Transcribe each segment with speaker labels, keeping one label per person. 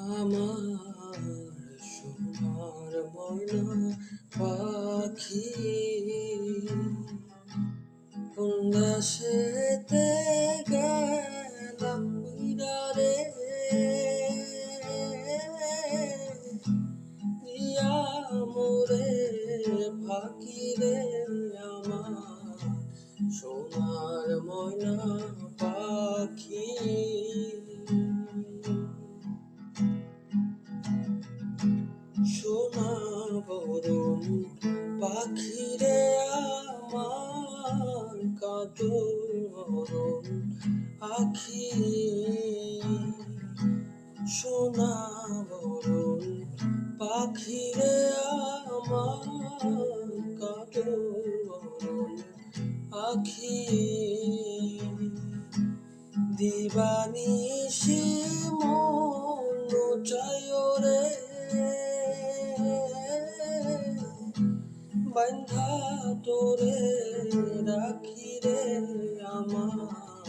Speaker 1: আমার সোনার ময়না পাখি কোন দেশেতে গেলাম উইরা দিয়া মোরে ফাঁকি রে আমার সোনার ময়না পাখি সোনা বরণ পাখিরে আমার কাদর আখি সোনা বরণ পাখিরে আমার কাদর আখি দিবানিশি মন চায় রে বান্ধা তোরে রাখি রে আমার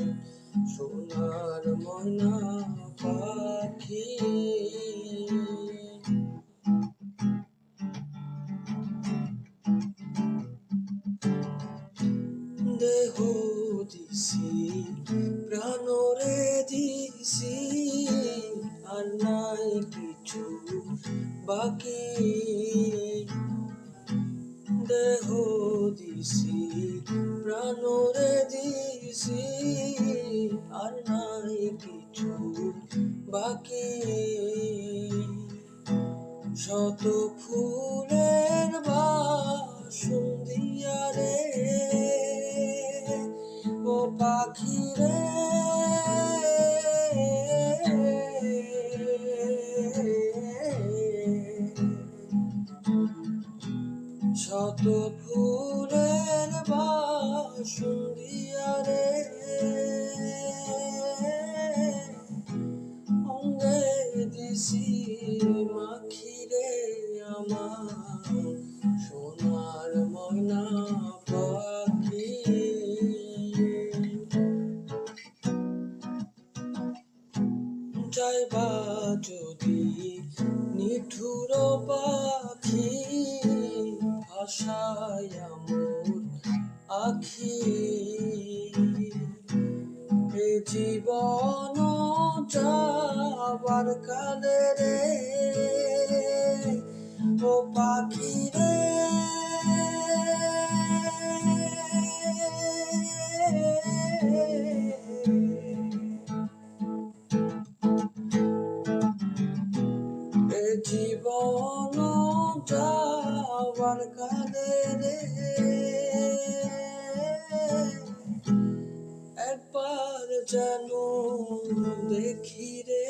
Speaker 1: সোনার ময়না পাখি দেহ দিছি প্রাণরে দিছি আর নাই কিছু বাকি দেহ দিছি প্রাণরে দিছি আর নাই কিছু বাকি শত ফুলের বাসন দিয়া রে ও পাখি রে শত ফুলের বাসন দিয়া রে অঙ্গে দিছি মাখি রে আমার সোনার ময়না পাখি যাইবা যদি নিঠুর পাখি ভাষায় মোর আখি এ জীবন যাবার কালে রে ও পাখি রে এ জীবন যাবার কালে রে একবার যেন দেখি রে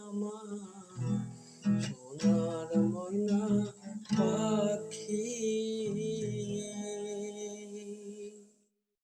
Speaker 1: আমার সোনার ময়না